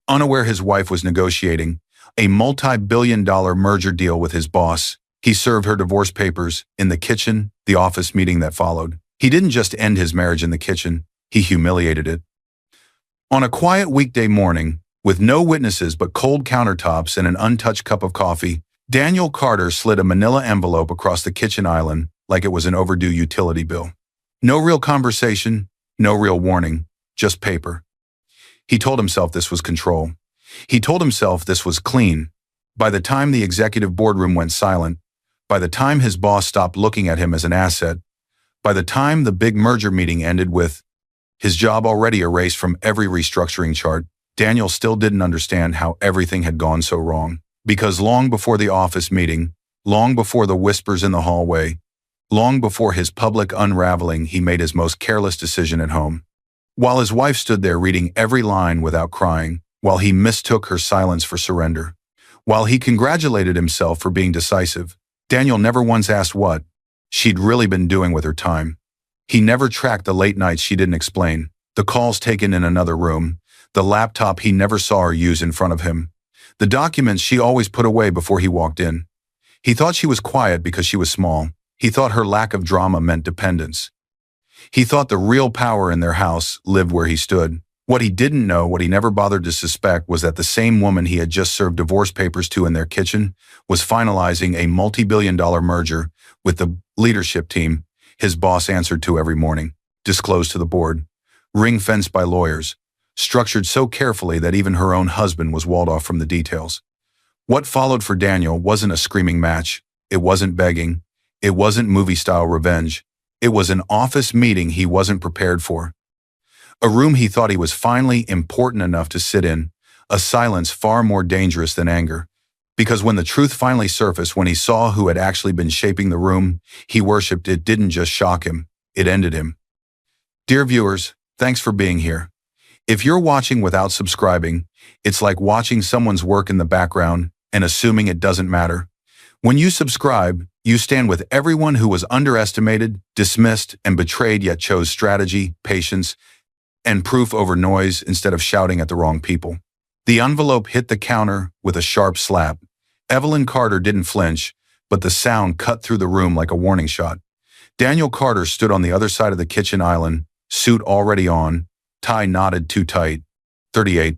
Unaware his wife was negotiating a multi-billion-dollar merger deal with his boss, he served her divorce papers in the kitchen, the office meeting that followed. He didn't just end his marriage in the kitchen, he humiliated it. On a quiet weekday morning, with no witnesses but cold countertops and an untouched cup of coffee, Daniel Carter slid a manila envelope across the kitchen island like it was an overdue utility bill. No real conversation, no real warning, just paper. He told himself this was control. He told himself this was clean. By the time the executive boardroom went silent, by the time his boss stopped looking at him as an asset, by the time the big merger meeting ended with his job already erased from every restructuring chart, Daniel still didn't understand how everything had gone so wrong. Because long before the office meeting, long before the whispers in the hallway, long before his public unraveling, he made his most careless decision at home. While his wife stood there reading every line without crying, while he mistook her silence for surrender, while he congratulated himself for being decisive, Daniel never once asked what she'd really been doing with her time. He never tracked the late nights she didn't explain, the calls taken in another room, the laptop he never saw her use in front of him, the documents she always put away before he walked in. He thought she was quiet because she was small. He thought her lack of drama meant dependence. He thought the real power in their house lived where he stood. What he didn't know, what he never bothered to suspect, was that the same woman he had just served divorce papers to in their kitchen was finalizing a multi-billion-dollar merger with the leadership team his boss answered to every morning, disclosed to the board, ring-fenced by lawyers, structured so carefully that even her own husband was walled off from the details. What followed for Daniel wasn't a screaming match. It wasn't begging. It wasn't movie-style revenge. It was an office meeting he wasn't prepared for. A room he thought he was finally important enough to sit in, a silence far more dangerous than anger. Because when the truth finally surfaced, when he saw who had actually been shaping the room he worshipped, it didn't just shock him, it ended him. Dear viewers, thanks for being here. If you're watching without subscribing, it's like watching someone's work in the background and assuming it doesn't matter. When you subscribe, you stand with everyone who was underestimated, dismissed, and betrayed, yet chose strategy, patience, and proof over noise instead of shouting at the wrong people. The envelope hit the counter with a sharp slap. Evelyn Carter didn't flinch, but the sound cut through the room like a warning shot. Daniel Carter stood on the other side of the kitchen island, suit already on, tie knotted too tight. 38.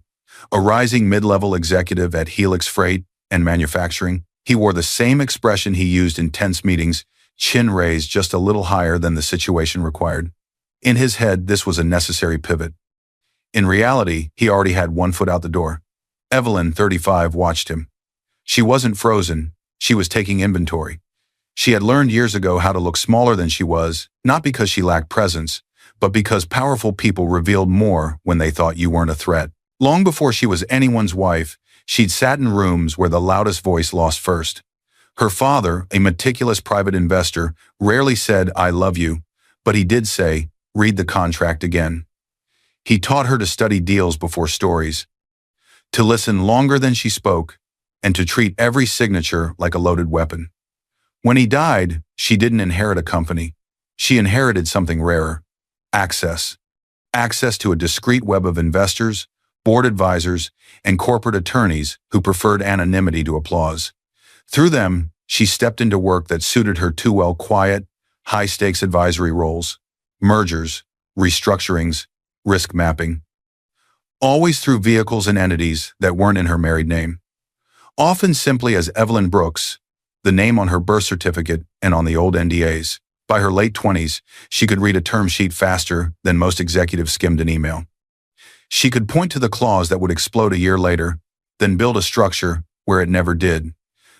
A rising mid-level executive at Helix Freight and Manufacturing. He wore the same expression he used in tense meetings, chin raised just a little higher than the situation required. In his head, this was a necessary pivot. In reality, he already had one foot out the door. Evelyn, 35, watched him. She wasn't frozen. She was taking inventory. She had learned years ago how to look smaller than she was, not because she lacked presence, but because powerful people revealed more when they thought you weren't a threat. Long before she was anyone's wife, she'd sat in rooms where the loudest voice lost first. Her father, a meticulous private investor, rarely said, "I love you," but he did say, "Read the contract again." He taught her to study deals before stories, to listen longer than she spoke, and to treat every signature like a loaded weapon. When he died, she didn't inherit a company. She inherited something rarer: access. Access to a discreet web of investors, board advisors, and corporate attorneys who preferred anonymity to applause. Through them, she stepped into work that suited her too well: quiet, high-stakes advisory roles, mergers, restructurings, risk mapping. Always through vehicles and entities that weren't in her married name. Often simply as Evelyn Brooks, the name on her birth certificate and on the old NDAs. By her late 20s, she could read a term sheet faster than most executives skimmed an email. She could point to the clause that would explode a year later, then build a structure where it never did.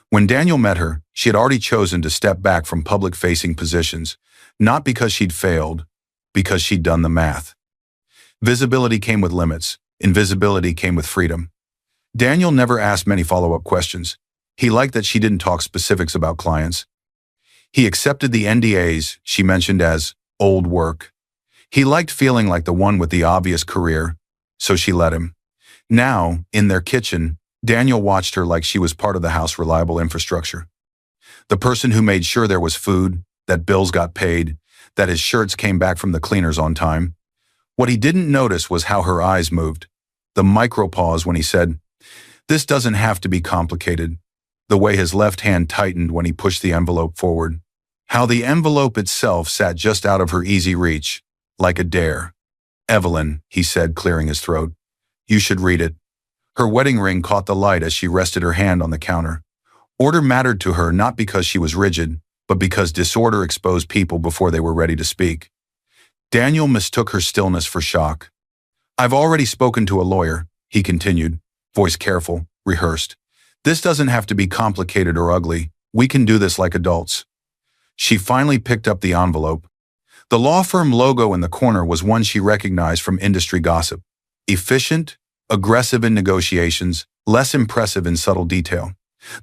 When Daniel met her, she had already chosen to step back from public-facing positions, not because she'd failed, because she'd done the math. Visibility came with limits. Invisibility came with freedom. Daniel never asked many follow-up questions. He liked that she didn't talk specifics about clients. He accepted the NDAs she mentioned as old work. He liked feeling like the one with the obvious career, so she let him. Now, in their kitchen, Daniel watched her like she was part of the house reliable infrastructure. The person who made sure there was food, that bills got paid, that his shirts came back from the cleaners on time. What he didn't notice was how her eyes moved. the micro-pause when he said, "This doesn't have to be complicated," the way his left hand tightened when he pushed the envelope forward. How the envelope itself sat just out of her easy reach, like a dare. "Evelyn," he said, clearing his throat, "you should read it." Her wedding ring caught the light as she rested her hand on the counter. Order mattered to her not because she was rigid, but because disorder exposed people before they were ready to speak. Daniel mistook her stillness for shock. "I've already spoken to a lawyer," he continued, voice careful, rehearsed. "This doesn't have to be complicated or ugly. We can do this like adults." She finally picked up the envelope. The law firm logo in the corner was one she recognized from industry gossip. Efficient, aggressive in negotiations, less impressive in subtle detail.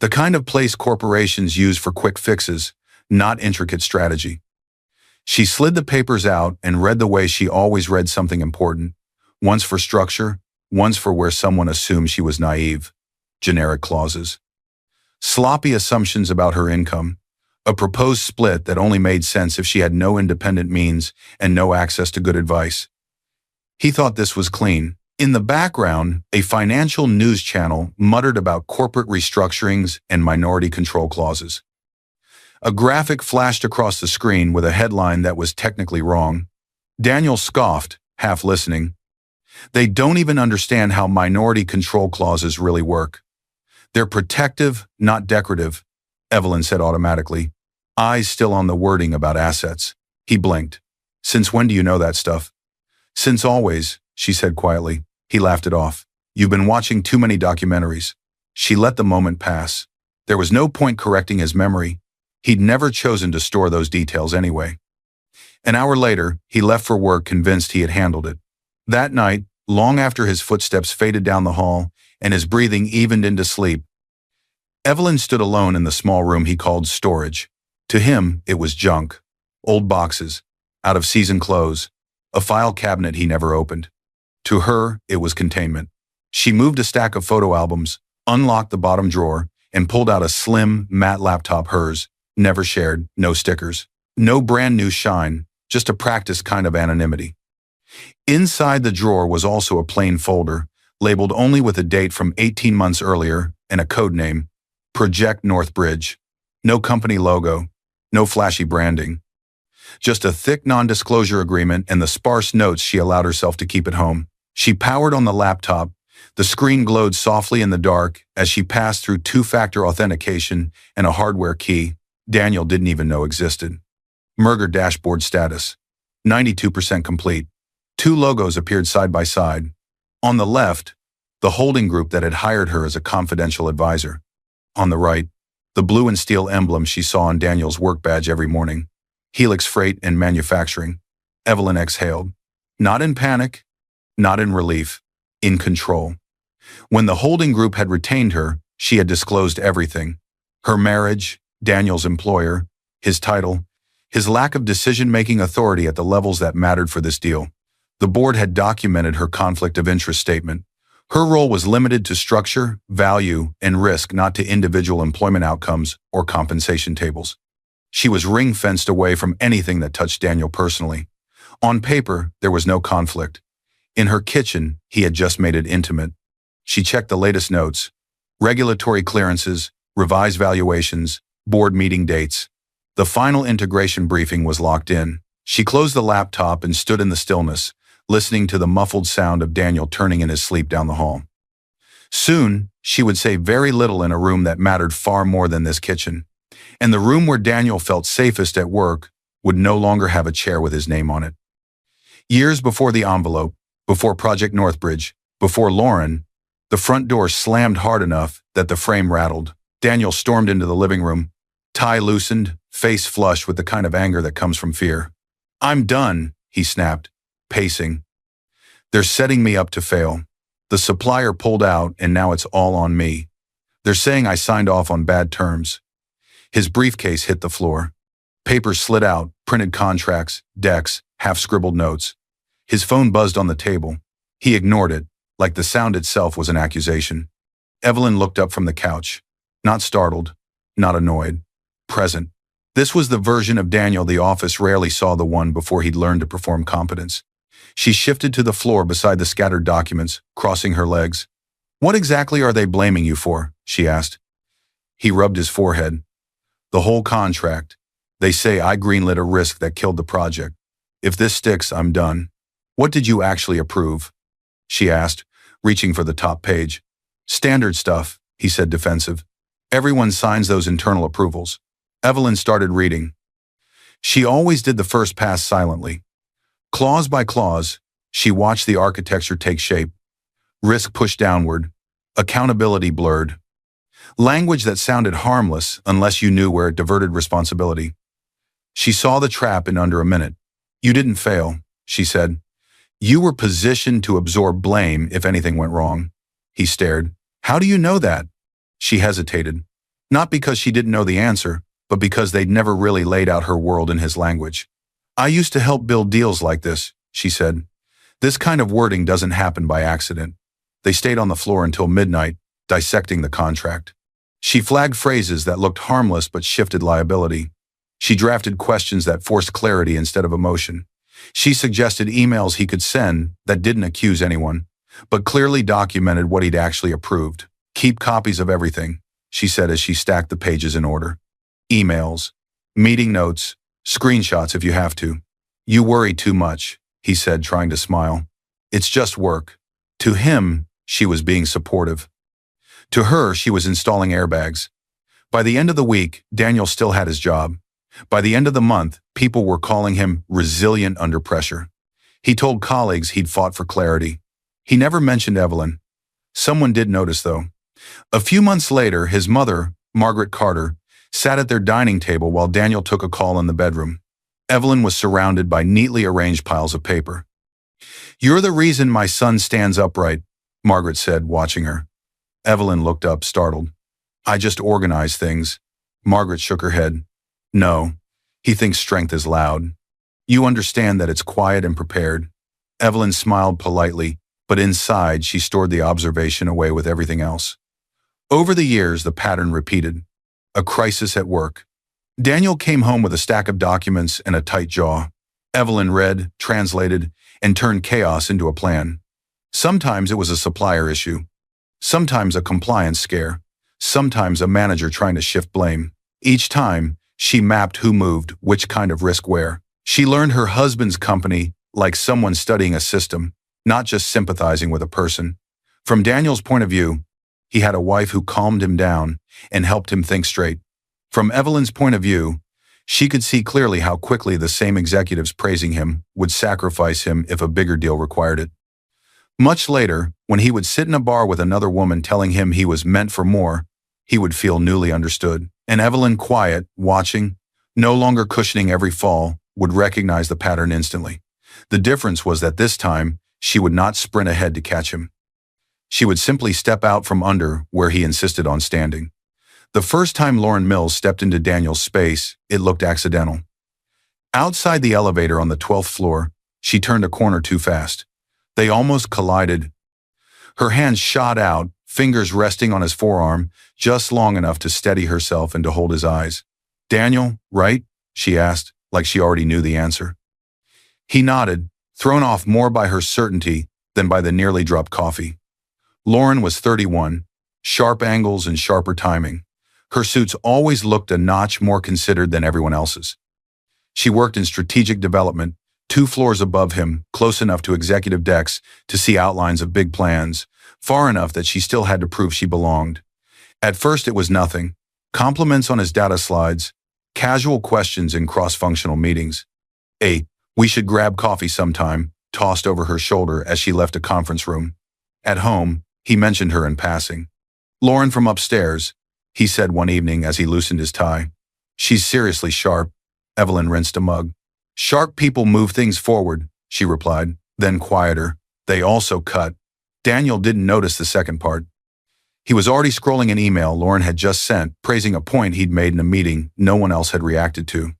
The kind of place corporations use for quick fixes, not intricate strategy. She slid the papers out and read the way she always read something important, once for structure, once for where someone assumed she was naive. Generic clauses. Sloppy assumptions about her income. A proposed split that only made sense if she had no independent means and no access to good advice. He thought this was clean. In the background, a financial news channel muttered about corporate restructurings and minority control clauses. A graphic flashed across the screen with a headline that was technically wrong. Daniel scoffed, half listening. "They don't even understand how minority control clauses really work. They're protective, not decorative," Evelyn said automatically, eyes still on the wording about assets. He blinked. "Since when do you know that stuff?" "Since always," she said quietly. He laughed it off. "You've been watching too many documentaries." She let the moment pass. There was no point correcting his memory. He'd never chosen to store those details anyway. An hour later, he left for work convinced he had handled it. That night, long after his footsteps faded down the hall and his breathing evened into sleep, Evelyn stood alone in the small room he called storage. To him, it was junk. Old boxes, out-of-season clothes, a file cabinet he never opened. To her, it was containment. She moved a stack of photo albums, unlocked the bottom drawer, and pulled out a slim, matte laptop, hers, never shared, no stickers, no brand new shine, just a practiced kind of anonymity. Inside the drawer was also a plain folder, labeled only with a date from 18 months earlier and a code name, Project Northbridge. No company logo, no flashy branding. Just a thick non-disclosure agreement and the sparse notes she allowed herself to keep at home. She powered on the laptop. The screen glowed softly in the dark as she passed through two-factor authentication and a hardware key Daniel didn't even know existed. Merger dashboard status. 92% complete. Two logos appeared side by side. On the left, the holding group that had hired her as a confidential advisor. On the right, the blue and steel emblem she saw on Daniel's work badge every morning. Helix Freight and Manufacturing. Evelyn exhaled. Not in panic, not in relief, in control. When the holding group had retained her, she had disclosed everything. Her marriage, Daniel's employer, his title, his lack of decision-making authority at the levels that mattered for this deal. The board had documented her conflict of interest statement. Her role was limited to structure, value, and risk, not to individual employment outcomes or compensation tables. She was ring-fenced away from anything that touched Daniel personally. On paper, there was no conflict. In her kitchen, he had just made it intimate. She checked the latest notes, regulatory clearances, revised valuations, board meeting dates. The final integration briefing was locked in. She closed the laptop and stood in the stillness, listening to the muffled sound of Daniel turning in his sleep down the hall. Soon, she would say very little in a room that mattered far more than this kitchen. And the room where Daniel felt safest at work would no longer have a chair with his name on it. Years before the envelope, before Project Northbridge, before Lauren, the front door slammed hard enough that the frame rattled. Daniel stormed into the living room, tie loosened, face flushed with the kind of anger that comes from fear. "I'm done," he snapped, pacing. "They're setting me up to fail. The supplier pulled out and now it's all on me. They're saying I signed off on bad terms." His briefcase hit the floor. Papers slid out, printed contracts, decks, half-scribbled notes. His phone buzzed on the table. He ignored it, like the sound itself was an accusation. Evelyn looked up from the couch. Not startled, not annoyed, present. This was the version of Daniel the office rarely saw, the one before he'd learned to perform competence. She shifted to the floor beside the scattered documents, crossing her legs. "What exactly are they blaming you for?" she asked. He rubbed his forehead. "The whole contract. They say I greenlit a risk that killed the project. If this sticks, I'm done." "What did you actually approve?" she asked, reaching for the top page. "Standard stuff," he said, defensive. "Everyone signs those internal approvals." Evelyn started reading. She always did the first pass silently. Clause by clause, she watched the architecture take shape. Risk pushed downward. Accountability blurred. Language that sounded harmless unless you knew where it diverted responsibility. She saw the trap in under a minute. "You didn't fail," she said. "You were positioned to absorb blame if anything went wrong." He stared. "How do you know that?" She hesitated. Not because she didn't know the answer, but because they'd never really laid out her world in his language. "I used to help build deals like this," she said. "This kind of wording doesn't happen by accident." They stayed on the floor until midnight, dissecting the contract. She flagged phrases that looked harmless but shifted liability. She drafted questions that forced clarity instead of emotion. She suggested emails he could send that didn't accuse anyone, but clearly documented what he'd actually approved. "Keep copies of everything," she said as she stacked the pages in order. "Emails, meeting notes, screenshots if you have to." "You worry too much," he said, trying to smile. "It's just work." To him, she was being supportive. To her, she was installing airbags. By the end of the week, Daniel still had his job. By the end of the month, people were calling him resilient under pressure. He told colleagues he'd fought for clarity. He never mentioned Evelyn. Someone did notice, though. A few months later, his mother, Margaret Carter, sat at their dining table while Daniel took a call in the bedroom. Evelyn was surrounded by neatly arranged piles of paper. "You're the reason my son stands upright," Margaret said, watching her. Evelyn looked up, startled. "I just organize things." Margaret shook her head. "No, he thinks strength is loud. You understand that it's quiet and prepared." Evelyn smiled politely, but inside she stored the observation away with everything else. Over the years, the pattern repeated. A crisis at work. Daniel came home with a stack of documents and a tight jaw. Evelyn read, translated, and turned chaos into a plan. Sometimes it was a supplier issue. Sometimes a compliance scare. Sometimes a manager trying to shift blame. Each time, she mapped who moved, which kind of risk where. She learned her husband's company like someone studying a system, not just sympathizing with a person. From Daniel's point of view, he had a wife who calmed him down and helped him think straight. From Evelyn's point of view, she could see clearly how quickly the same executives praising him would sacrifice him if a bigger deal required it. Much later, when he would sit in a bar with another woman telling him he was meant for more, he would feel newly understood. And Evelyn, quiet, watching, no longer cushioning every fall, would recognize the pattern instantly. The difference was that this time, she would not sprint ahead to catch him. She would simply step out from under where he insisted on standing. The first time Lauren Mills stepped into Daniel's space, it looked accidental. Outside the elevator on the 12th floor, she turned a corner too fast. They almost collided. Her hands shot out, fingers resting on his forearm, just long enough to steady herself and to hold his eyes. "Daniel, right?" she asked, like she already knew the answer. He nodded, thrown off more by her certainty than by the nearly dropped coffee. Lauren was 31, sharp angles and sharper timing. Her suits always looked a notch more considered than everyone else's. She worked in strategic development, 2 floors above him, close enough to executive decks to see outlines of big plans, far enough that she still had to prove she belonged. At first it was nothing. Compliments on his data slides, casual questions in cross-functional meetings. "We should grab coffee sometime," tossed over her shoulder as she left a conference room. At home, he mentioned her in passing. "Lauren from upstairs," he said one evening as he loosened his tie. "She's seriously sharp." Evelyn rinsed a mug. "Sharp people move things forward," she replied, then quieter. "They also cut." Daniel didn't notice the second part. He was already scrolling an email Lauren had just sent, praising a point he'd made in a meeting no one else had reacted to.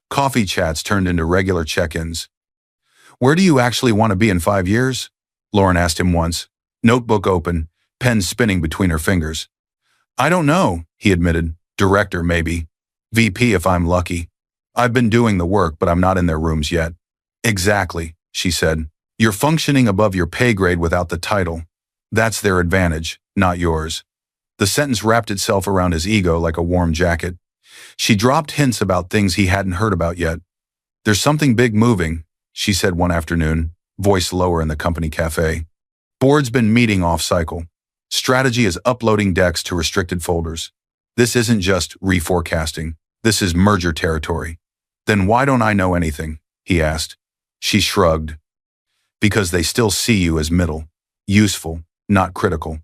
Coffee chats turned into regular check-ins. "Where do you actually want to be in 5 years?" Lauren asked him once, notebook open, pen spinning between her fingers. "I don't know," he admitted. "Director, maybe. VP if I'm lucky. I've been doing the work, but I'm not in their rooms yet." "Exactly," she said. You're functioning above your pay grade without the title. That's their advantage, not yours. The sentence wrapped itself around his ego like a warm jacket. She dropped hints about things he hadn't heard about yet. There's something big moving, she said one afternoon, voice lower in the company cafe. Board's been meeting off-cycle. Strategy is uploading decks to restricted folders. This isn't just reforecasting. This is merger territory. Then why don't I know anything? He asked. She shrugged. Because they still see you as middle, useful, not critical.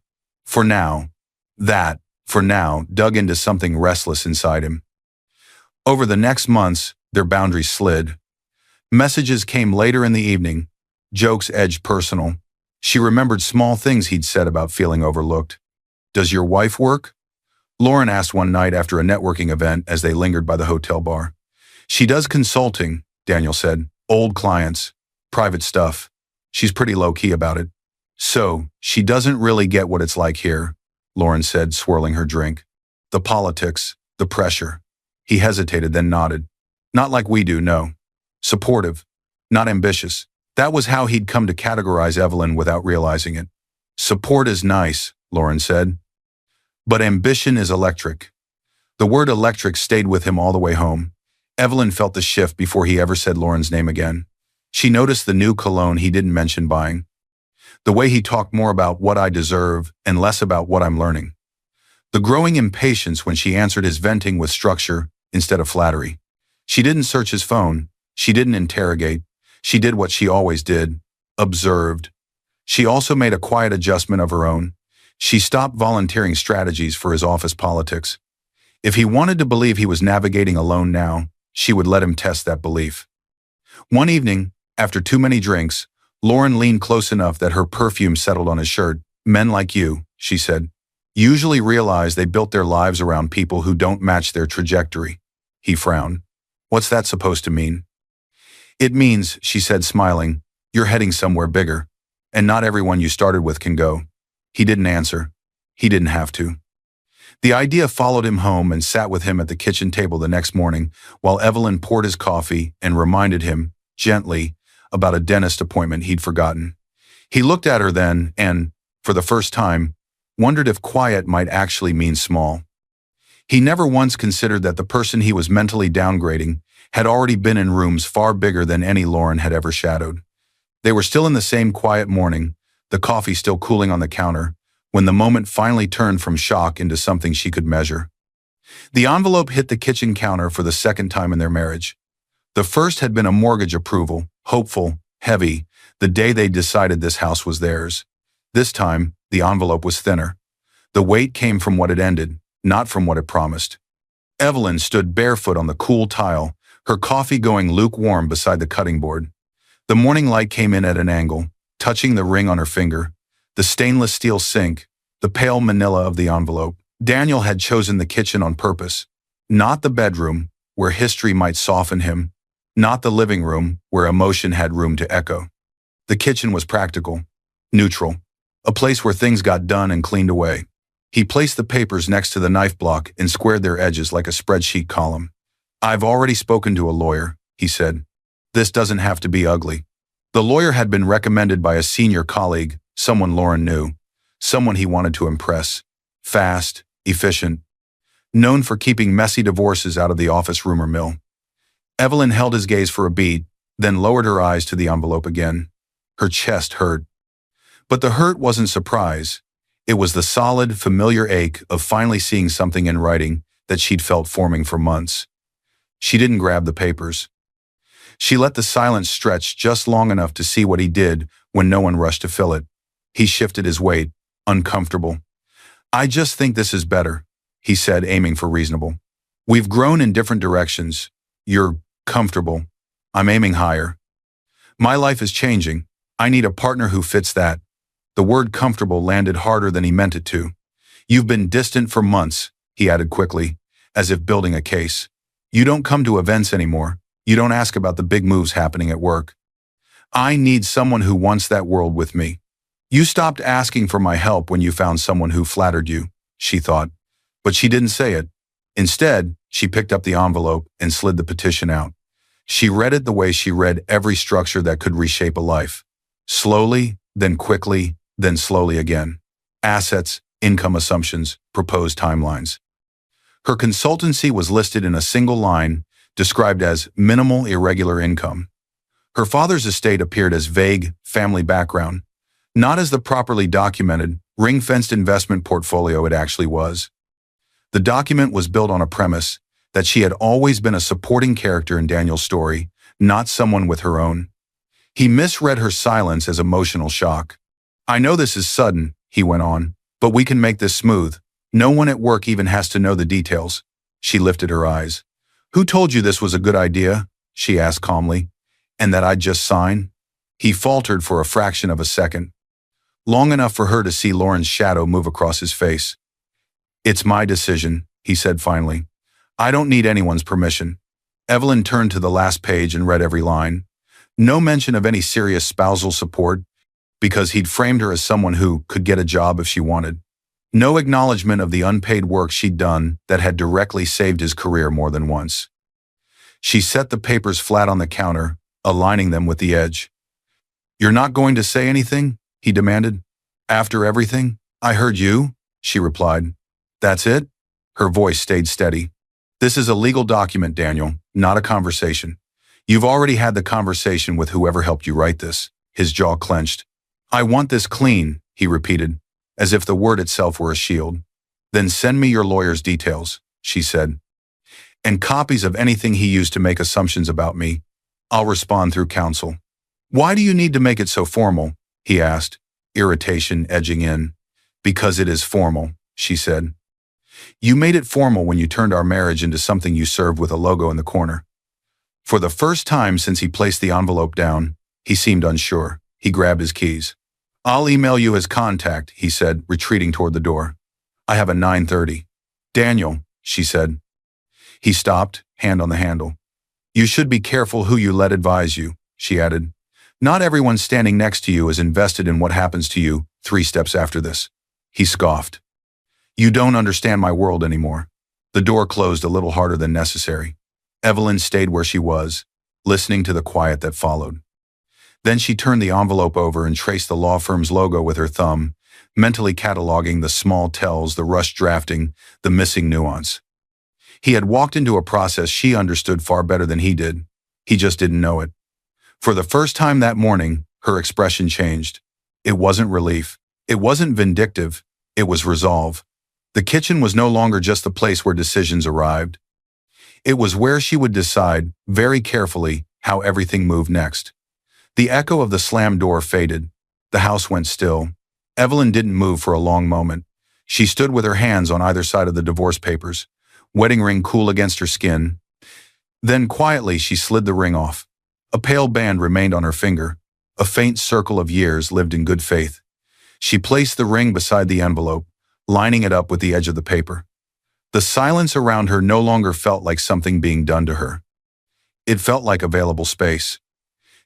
For now, dug into something restless inside him. Over the next months, their boundaries slid. Messages came later in the evening. Jokes edged personal. She remembered small things he'd said about feeling overlooked. Does your wife work? Lauren asked one night after a networking event as they lingered by the hotel bar. She does consulting, Daniel said. Old clients. Private stuff. She's pretty low-key about it. So, she doesn't really get what it's like here, Lauren said, swirling her drink. The politics, the pressure. He hesitated, then nodded. Not like we do, no. Supportive. Not ambitious. That was how he'd come to categorize Evelyn without realizing it. Support is nice, Lauren said. But ambition is electric. The word electric stayed with him all the way home. Evelyn felt the shift before he ever said Lauren's name again. She noticed the new cologne he didn't mention buying. The way he talked more about what I deserve and less about what I'm learning. The growing impatience when she answered his venting with structure instead of flattery. She didn't search his phone. She didn't interrogate. She did what she always did. Observed. She also made a quiet adjustment of her own. She stopped volunteering strategies for his office politics. If he wanted to believe he was navigating alone now, she would let him test that belief. One evening, after too many drinks, Lauren leaned close enough that her perfume settled on his shirt. Men like you, she said, usually realize they built their lives around people who don't match their trajectory. He frowned. What's that supposed to mean? It means, she said smiling, you're heading somewhere bigger, and not everyone you started with can go. He didn't answer. He didn't have to. The idea followed him home and sat with him at the kitchen table the next morning while Evelyn poured his coffee and reminded him, gently, about a dentist appointment he'd forgotten. He looked at her then and, for the first time, wondered if quiet might actually mean small. He never once considered that the person he was mentally downgrading had already been in rooms far bigger than any Lauren had ever shadowed. They were still in the same quiet morning, the coffee still cooling on the counter, when the moment finally turned from shock into something she could measure. The envelope hit the kitchen counter for the second time in their marriage. The first had been a mortgage approval, hopeful, heavy, the day they decided this house was theirs. This time, the envelope was thinner. The weight came from what it ended, not from what it promised. Evelyn stood barefoot on the cool tile, her coffee going lukewarm beside the cutting board. The morning light came in at an angle, touching the ring on her finger, the stainless steel sink, the pale manila of the envelope. Daniel had chosen the kitchen on purpose. Not the bedroom, where history might soften him. Not the living room, where emotion had room to echo. The kitchen was practical, neutral, a place where things got done and cleaned away. He placed the papers next to the knife block and squared their edges like a spreadsheet column. I've already spoken to a lawyer, he said. This doesn't have to be ugly. The lawyer had been recommended by a senior colleague, someone Lauren knew, someone he wanted to impress. Fast, efficient, known for keeping messy divorces out of the office rumor mill. Evelyn held his gaze for a beat, then lowered her eyes to the envelope again. Her chest hurt. But the hurt wasn't surprise. It was the solid, familiar ache of finally seeing something in writing that she'd felt forming for months. She didn't grab the papers. She let the silence stretch just long enough to see what he did when no one rushed to fill it. He shifted his weight, uncomfortable. I just think this is better, he said, aiming for reasonable. We've grown in different directions. You're comfortable. I'm aiming higher. My life is changing. I need a partner who fits that. The word comfortable landed harder than he meant it to. You've been distant for months, he added quickly, as if building a case. You don't come to events anymore. You don't ask about the big moves happening at work. I need someone who wants that world with me. You stopped asking for my help when you found someone who flattered you, she thought. But she didn't say it. Instead, she picked up the envelope and slid the petition out. She read it the way she read every structure that could reshape a life. Slowly, then quickly, then slowly again. Assets, income assumptions, proposed timelines. Her consultancy was listed in a single line, described as minimal irregular income. Her father's estate appeared as vague family background, not as the properly documented, ring-fenced investment portfolio it actually was. The document was built on a premise that she had always been a supporting character in Daniel's story, not someone with her own. He misread her silence as emotional shock. "I know this is sudden," he went on, "but we can make this smooth. No one at work even has to know the details." She lifted her eyes. "Who told you this was a good idea?" she asked calmly. "And that I'd just sign?" He faltered for a fraction of a second, long enough for her to see Lauren's shadow move across his face. "It's my decision," he said finally. "I don't need anyone's permission." Evelyn turned to the last page and read every line. No mention of any serious spousal support, because he'd framed her as someone who could get a job if she wanted. No acknowledgement of the unpaid work she'd done that had directly saved his career more than once. She set the papers flat on the counter, aligning them with the edge. "You're not going to say anything?" he demanded. "After everything?" "I heard you," she replied. "That's it?" Her voice stayed steady. "This is a legal document, Daniel, not a conversation. You've already had the conversation with whoever helped you write this." His jaw clenched. "I want this clean," he repeated, as if the word itself were a shield. "Then send me your lawyer's details," she said, "and copies of anything he used to make assumptions about me. I'll respond through counsel." "Why do you need to make it so formal?" he asked, irritation edging in. "Because it is formal," she said. "You made it formal when you turned our marriage into something you served with a logo in the corner." For the first time since he placed the envelope down, he seemed unsure. He grabbed his keys. "I'll email you his contact," he said, retreating toward the door. "I have a 9:30. "Daniel," she said. He stopped, hand on the handle. "You should be careful who you let advise you," she added. "Not everyone standing next to you is invested in what happens to you 3 steps after this." He scoffed. "You don't understand my world anymore." The door closed a little harder than necessary. Evelyn stayed where she was, listening to the quiet that followed. Then she turned the envelope over and traced the law firm's logo with her thumb, mentally cataloging the small tells, the rushed drafting, the missing nuance. He had walked into a process she understood far better than he did. He just didn't know it. For the first time that morning, her expression changed. It wasn't relief. It wasn't vindictive. It was resolve. The kitchen was no longer just the place where decisions arrived. It was where she would decide, very carefully, how everything moved next. The echo of the slammed door faded. The house went still. Evelyn didn't move for a long moment. She stood with her hands on either side of the divorce papers, wedding ring cool against her skin. Then quietly she slid the ring off. A pale band remained on her finger. A faint circle of years lived in good faith. She placed the ring beside the envelope, lining it up with the edge of the paper. The silence around her no longer felt like something being done to her. It felt like available space.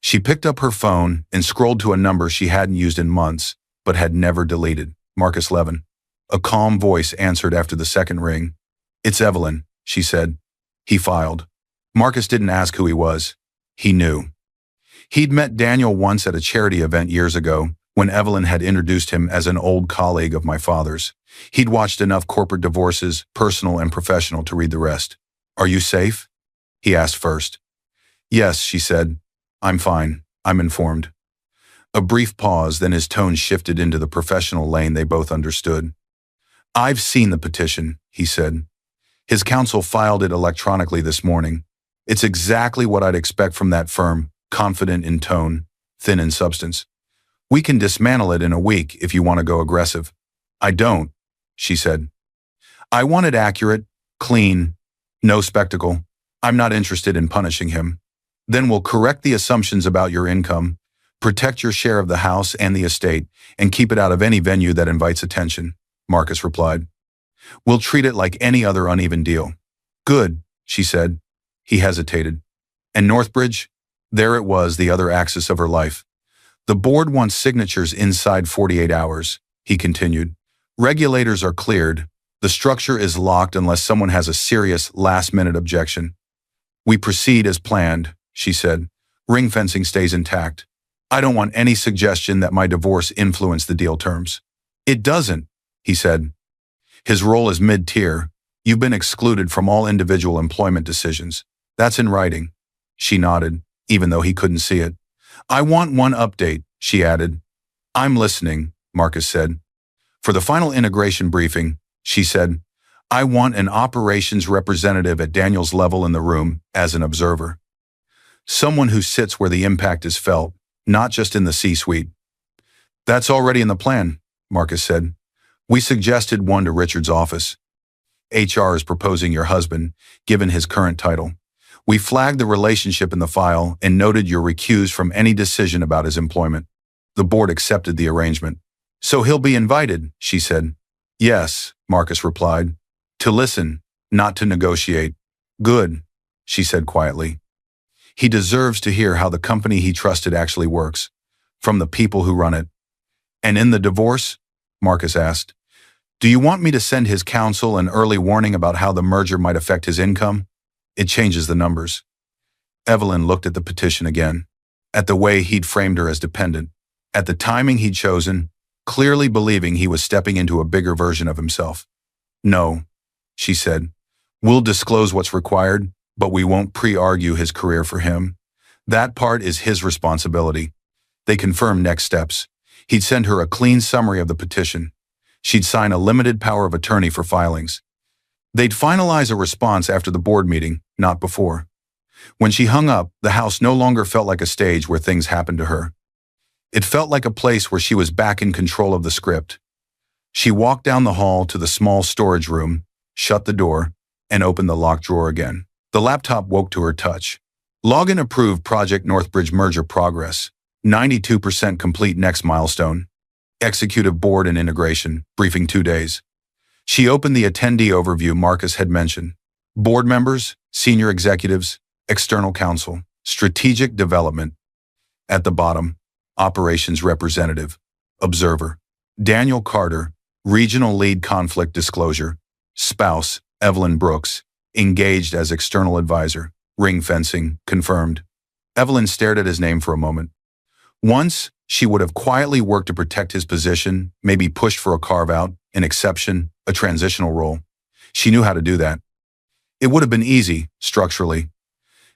She picked up her phone and scrolled to a number she hadn't used in months, but had never deleted. Marcus Levin. A calm voice answered after the second ring. "It's Evelyn," she said. He filed. Marcus didn't ask who he was. He knew. He'd met Daniel once at a charity event years ago, when Evelyn had introduced him as an old colleague of my father's. He'd watched enough corporate divorces, personal and professional, to read the rest. "Are you safe?" he asked first. "Yes," she said. "I'm fine. I'm informed." A brief pause, then his tone shifted into the professional lane they both understood. "I've seen the petition," he said. "His counsel filed it electronically this morning. It's exactly what I'd expect from that firm, confident in tone, thin in substance. We can dismantle it in a week if you want to go aggressive." "I don't," she said. "I want it accurate, clean, no spectacle. I'm not interested in punishing him. Then we'll correct the assumptions about your income, protect your share of the house and the estate, and keep it out of any venue that invites attention," Marcus replied. "We'll treat it like any other uneven deal." "Good," she said. He hesitated. "And Northbridge?" There it was, the other axis of her life. "The board wants signatures inside 48 hours, he continued. "Regulators are cleared. The structure is locked unless someone has a serious last-minute objection." "We proceed as planned," she said. "Ring fencing stays intact." I don't want any suggestion that my divorce influenced the deal terms. It doesn't, he said. His role is mid-tier. You've been excluded from all individual employment decisions. That's in writing. She nodded, even though he couldn't see it. I want one update, she added. I'm listening, Marcus said. For the final integration briefing, she said, I want an operations representative at Daniel's level in the room as an observer. Someone who sits where the impact is felt, not just in the C-suite. That's already in the plan, Marcus said. We suggested one to Richard's office. HR is proposing your husband, given his current title. We flagged the relationship in the file and noted you're recused from any decision about his employment. The board accepted the arrangement. So he'll be invited, she said. Yes, Marcus replied. To listen, not to negotiate. Good, she said quietly. He deserves to hear how the company he trusted actually works, from the people who run it. And in the divorce? Marcus asked. Do you want me to send his counsel an early warning about how the merger might affect his income? It changes the numbers. Evelyn looked at the petition again, at the way he'd framed her as dependent, at the timing he'd chosen, clearly believing he was stepping into a bigger version of himself. No, she said. We'll disclose what's required, but we won't pre-argue his career for him. That part is his responsibility. They confirmed next steps. He'd send her a clean summary of the petition. She'd sign a limited power of attorney for filings. They'd finalize a response after the board meeting, not before. When she hung up, the house no longer felt like a stage where things happened to her. It felt like a place where she was back in control of the script. She walked down the hall to the small storage room, shut the door, and opened the locked drawer again. The laptop woke to her touch. Login approved Project Northbridge merger progress. 92% complete next milestone. Executive board and integration, briefing 2 days. She opened the attendee overview Marcus had mentioned. Board members, senior executives, external counsel, strategic development. At the bottom, operations representative, observer. Daniel Carter, regional lead conflict disclosure. Spouse, Evelyn Brooks, engaged as external advisor. Ring fencing, confirmed. Evelyn stared at his name for a moment. Once, she would have quietly worked to protect his position, maybe pushed for a carve-out, an exception, a transitional role. She knew how to do that. It would have been easy, structurally.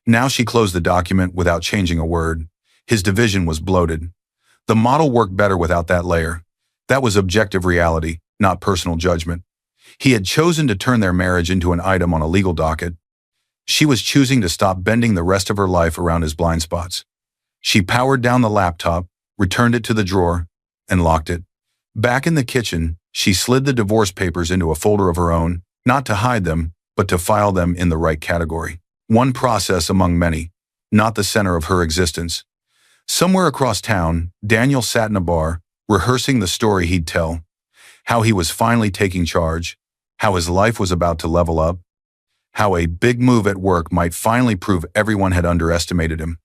Now she closed the document without changing a word. His division was bloated. The model worked better without that layer. That was objective reality, not personal judgment. He had chosen to turn their marriage into an item on a legal docket. She was choosing to stop bending the rest of her life around his blind spots. She powered down the laptop, returned it to the drawer, and locked it. Back in the kitchen, she slid the divorce papers into a folder of her own, not to hide them, but to file them in the right category. One process among many, not the center of her existence. Somewhere across town, Daniel sat in a bar, rehearsing the story he'd tell. How he was finally taking charge, how his life was about to level up, how a big move at work might finally prove everyone had underestimated him.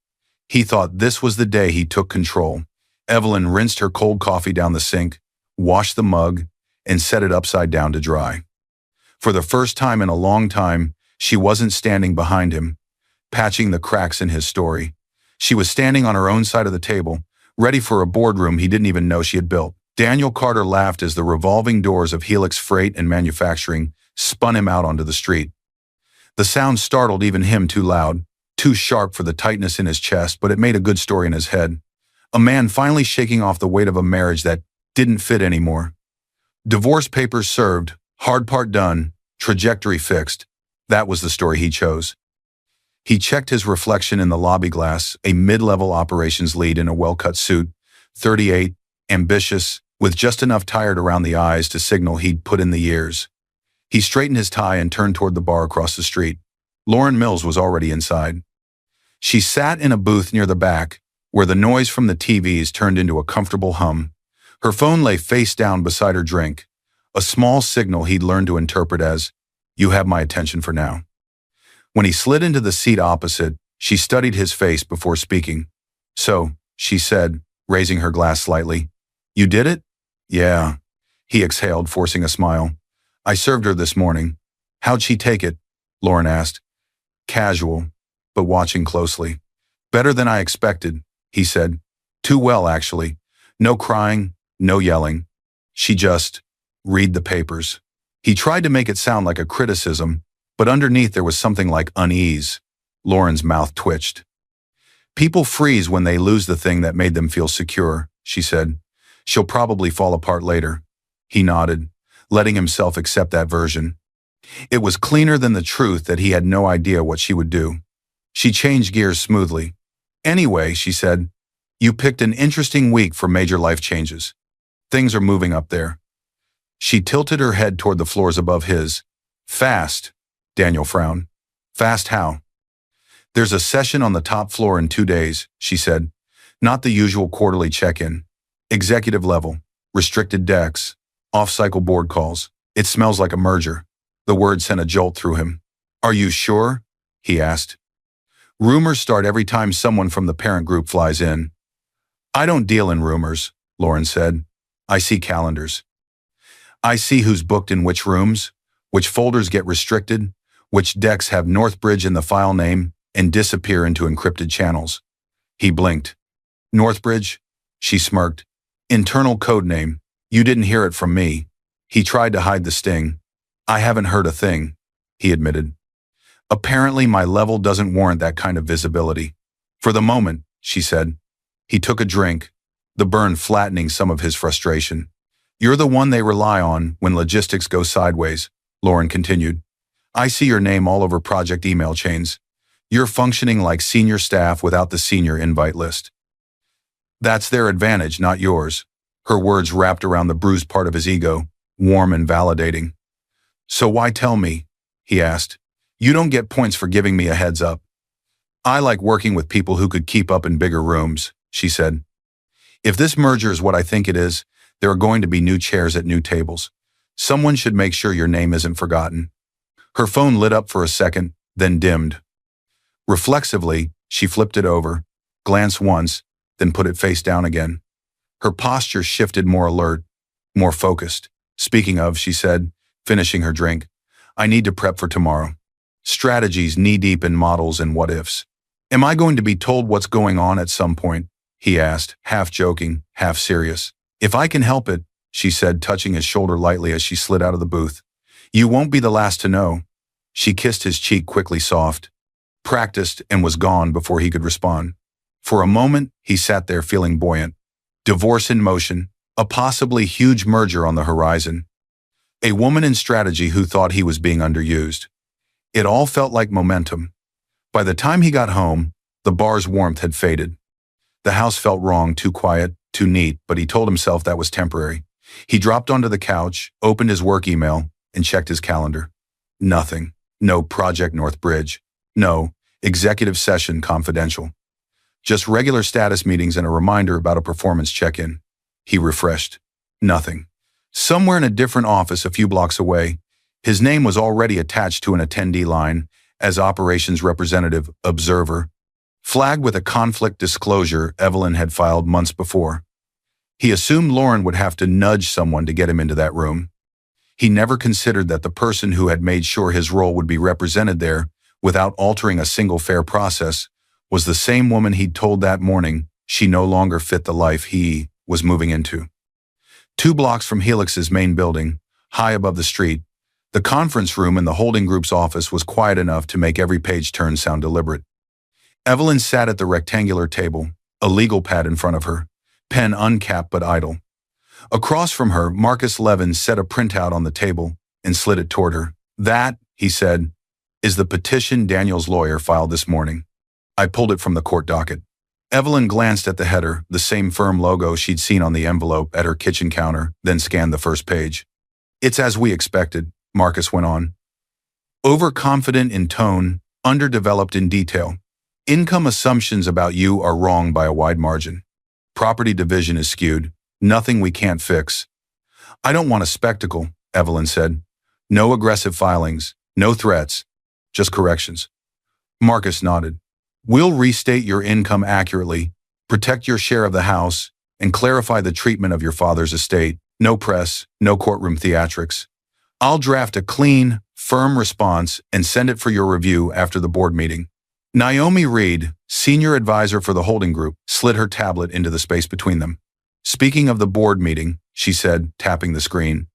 He thought this was the day he took control. Evelyn rinsed her cold coffee down the sink, washed the mug, and set it upside down to dry. For the first time in a long time, she wasn't standing behind him, patching the cracks in his story. She was standing on her own side of the table, ready for a boardroom he didn't even know she had built. Daniel Carter laughed as the revolving doors of Helix Freight and Manufacturing spun him out onto the street. The sound startled even him too loud, too sharp for the tightness in his chest, but it made a good story in his head. A man finally shaking off the weight of a marriage that didn't fit anymore. Divorce papers served, hard part done, trajectory fixed. That was the story he chose. He checked his reflection in the lobby glass, a mid-level operations lead in a well-cut suit, 38, ambitious, with just enough tired around the eyes to signal he'd put in the years. He straightened his tie and turned toward the bar across the street. Lauren Mills was already inside. She sat in a booth near the back, where the noise from the TVs turned into a comfortable hum. Her phone lay face down beside her drink, a small signal he'd learned to interpret as, "You have my attention for now." When he slid into the seat opposite, she studied his face before speaking. "So," she said, raising her glass slightly. "You did it?" "Yeah," he exhaled, forcing a smile. "I served her this morning." "How'd she take it?" Lauren asked. "Casual, but watching closely." "Better than I expected," he said. Too well, actually. No crying, no yelling. She just read the papers. He tried to make it sound like a criticism, but underneath there was something like unease. Lauren's mouth twitched. People freeze when they lose the thing that made them feel secure, she said. She'll probably fall apart later. He nodded, letting himself accept that version. It was cleaner than the truth that he had no idea what she would do. She changed gears smoothly. Anyway, she said, you picked an interesting week for major life changes. Things are moving up there. She tilted her head toward the floors above his. Fast, Daniel frowned. Fast how? There's a session on the top floor in 2 days, she said. Not the usual quarterly check-in. Executive level, restricted decks, off-cycle board calls. It smells like a merger. The word sent a jolt through him. Are you sure? He asked. Rumors start every time someone from the parent group flies in. I don't deal in rumors, Lauren said. I see calendars. I see who's booked in which rooms, which folders get restricted, which decks have Northbridge in the file name and disappear into encrypted channels. He blinked. Northbridge? She smirked. Internal code name. You didn't hear it from me. He tried to hide the sting. I haven't heard a thing, he admitted. Apparently my level doesn't warrant that kind of visibility. For the moment, she said. He took a drink, the burn flattening some of his frustration. You're the one they rely on when logistics go sideways, Lauren continued. I see your name all over project email chains. You're functioning like senior staff without the senior invite list. That's their advantage, not yours. Her words wrapped around the bruised part of his ego, warm and validating. So why tell me? He asked. You don't get points for giving me a heads up. I like working with people who could keep up in bigger rooms, she said. If this merger is what I think it is, there are going to be new chairs at new tables. Someone should make sure your name isn't forgotten. Her phone lit up for a second, then dimmed. Reflexively, she flipped it over, glanced once, then put it face down again. Her posture shifted, more alert, more focused. Speaking of, she said, finishing her drink, I need to prep for tomorrow. Strategies knee-deep in models and what-ifs. Am I going to be told what's going on at some point? He asked, half joking, half serious. If I can help it, she said, touching his shoulder lightly as she slid out of the booth. You won't be the last to know. She kissed his cheek quickly soft, practiced, and was gone before he could respond. For a moment, he sat there feeling buoyant. Divorce in motion, a possibly huge merger on the horizon. A woman in strategy who thought he was being underused. It all felt like momentum. By the time he got home, the bar's warmth had faded. The house felt wrong, too quiet, too neat, but he told himself that was temporary. He dropped onto the couch, opened his work email, and checked his calendar. Nothing. No Project Northbridge. No executive session confidential. Just regular status meetings and a reminder about a performance check-in. He refreshed. Nothing. Somewhere in a different office a few blocks away, his name was already attached to an attendee line as operations representative observer, flagged with a conflict disclosure Evelyn had filed months before. He assumed Lauren would have to nudge someone to get him into that room. He never considered that the person who had made sure his role would be represented there without altering a single fair process was the same woman he'd told that morning she no longer fit the life he was moving into. 2 blocks from Helix's main building, high above the street, the conference room in the holding group's office was quiet enough to make every page turn sound deliberate. Evelyn sat at the rectangular table, a legal pad in front of her, pen uncapped but idle. Across from her, Marcus Levin set a printout on the table and slid it toward her. That, he said, is the petition Daniel's lawyer filed this morning. I pulled it from the court docket. Evelyn glanced at the header, the same firm logo she'd seen on the envelope at her kitchen counter, then scanned the first page. It's as we expected, Marcus went on. Overconfident in tone, underdeveloped in detail. Income assumptions about you are wrong by a wide margin. Property division is skewed. Nothing we can't fix. I don't want a spectacle, Evelyn said. No aggressive filings, no threats, just corrections. Marcus nodded. We'll restate your income accurately, protect your share of the house, and clarify the treatment of your father's estate. No press, no courtroom theatrics. I'll draft a clean, firm response and send it for your review after the board meeting. Naomi Reed, senior advisor for the holding group, slid her tablet into the space between them. Speaking of the board meeting, she said, tapping the screen.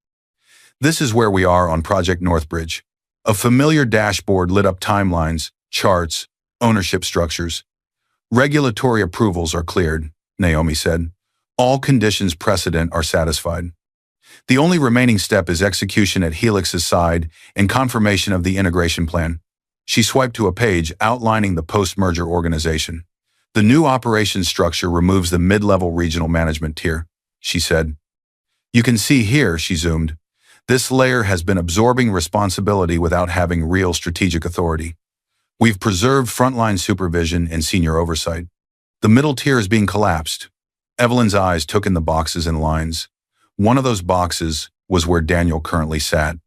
This is where we are on Project Northbridge. A familiar dashboard lit up timelines, charts, ownership structures. Regulatory approvals are cleared, Naomi said. All conditions precedent are satisfied. The only remaining step is execution at Helix's side and confirmation of the integration plan. She swiped to a page outlining the post-merger organization. The new operations structure removes the mid-level regional management tier, she said. You can see here, she zoomed. This layer has been absorbing responsibility without having real strategic authority. We've preserved frontline supervision and senior oversight. The middle tier is being collapsed. Evelyn's eyes took in the boxes and lines. One of those boxes was where Daniel currently sat.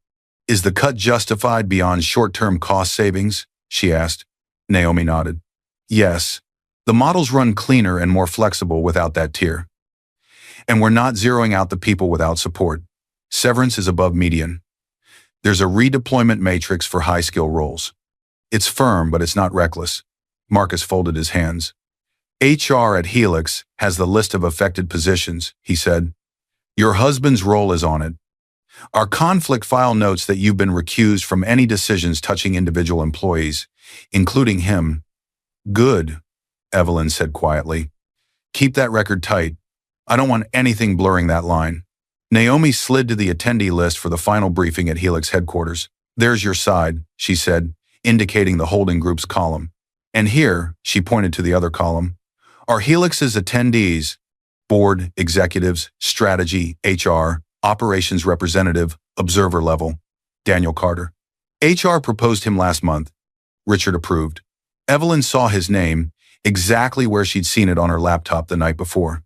Is the cut justified beyond short-term cost savings? She asked. Naomi nodded. Yes. The models run cleaner and more flexible without that tier. And we're not zeroing out the people without support. Severance is above median. There's a redeployment matrix for high-skill roles. It's firm, but it's not reckless. Marcus folded his hands. HR at Helix has the list of affected positions, he said. Your husband's role is on it. Our conflict file notes that you've been recused from any decisions touching individual employees, including him. Good, Evelyn said quietly. Keep that record tight. I don't want anything blurring that line. Naomi slid to the attendee list for the final briefing at Helix headquarters. There's your side, she said, indicating the holding group's column. And here, she pointed to the other column, are Helix's attendees, board, executives, strategy, HR, operations representative, observer level, Daniel Carter. HR proposed him last month. Richard approved. Evelyn saw his name, exactly where she'd seen it on her laptop the night before.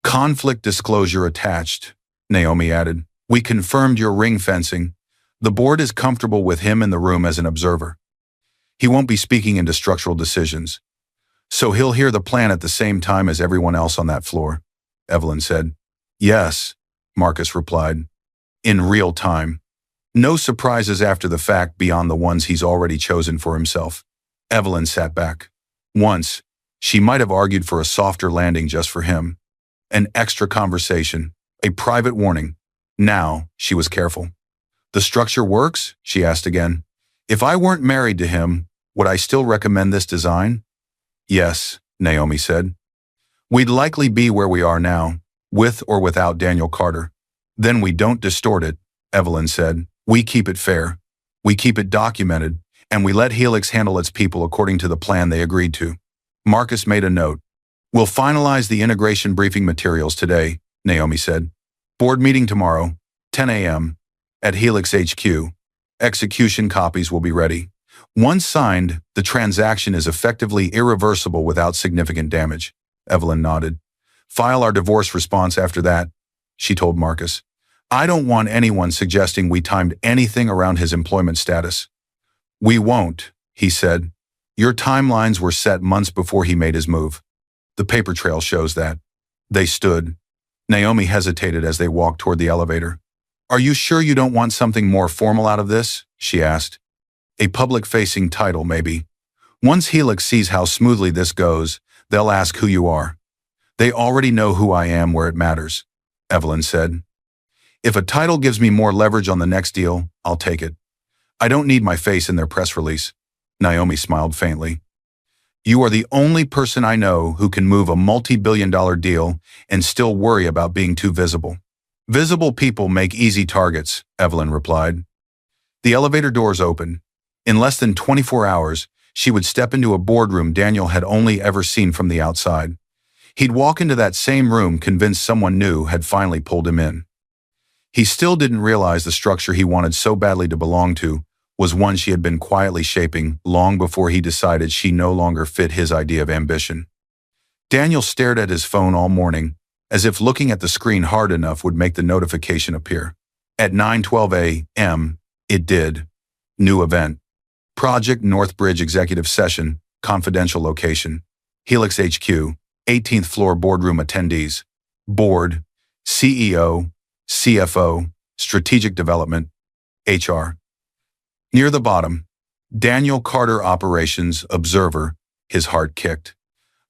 Conflict disclosure attached, Naomi added. We confirmed your ring fencing. The board is comfortable with him in the room as an observer. He won't be speaking into structural decisions. So he'll hear the plan at the same time as everyone else on that floor, Evelyn said. Yes, Marcus replied. In real time. No surprises after the fact beyond the ones he's already chosen for himself. Evelyn sat back. Once, she might have argued for a softer landing just for him. An extra conversation, a private warning. Now, she was careful. The structure works? She asked again. If I weren't married to him, would I still recommend this design? Yes, Naomi said. We'd likely be where we are now, with or without Daniel Carter. Then we don't distort it, Evelyn said. We keep it fair. We keep it documented, and we let Helix handle its people according to the plan they agreed to. Marcus made a note. We'll finalize the integration briefing materials today, Naomi said. Board meeting tomorrow, 10 a.m., at Helix HQ. Execution copies will be ready. Once signed, the transaction is effectively irreversible without significant damage. Evelyn nodded. File our divorce response after that, she told Marcus. I don't want anyone suggesting we timed anything around his employment status. We won't, he said. Your timelines were set months before he made his move. The paper trail shows that. They stood. Naomi hesitated as they walked toward the elevator. Are you sure you don't want something more formal out of this? She asked. A public-facing title, maybe. Once Helix sees how smoothly this goes, they'll ask who you are. They already know who I am where it matters, Evelyn said. If a title gives me more leverage on the next deal, I'll take it. I don't need my face in their press release. Naomi smiled faintly. You are the only person I know who can move a multi-billion-dollar deal and still worry about being too visible. Visible people make easy targets, Evelyn replied. The elevator doors opened. In less than 24 hours, she would step into a boardroom Daniel had only ever seen from the outside. He'd walk into that same room convinced someone new had finally pulled him in. He still didn't realize the structure he wanted so badly to belong to was one she had been quietly shaping long before he decided she no longer fit his idea of ambition. Daniel stared at his phone all morning, as if looking at the screen hard enough would make the notification appear. At 9:12 a.m., it did. New event. Project Northbridge Executive Session, confidential location. Helix HQ, 18th floor boardroom attendees. Board, CEO, CFO, Strategic Development, HR. Near the bottom, Daniel Carter, Operations Observer. His heart kicked.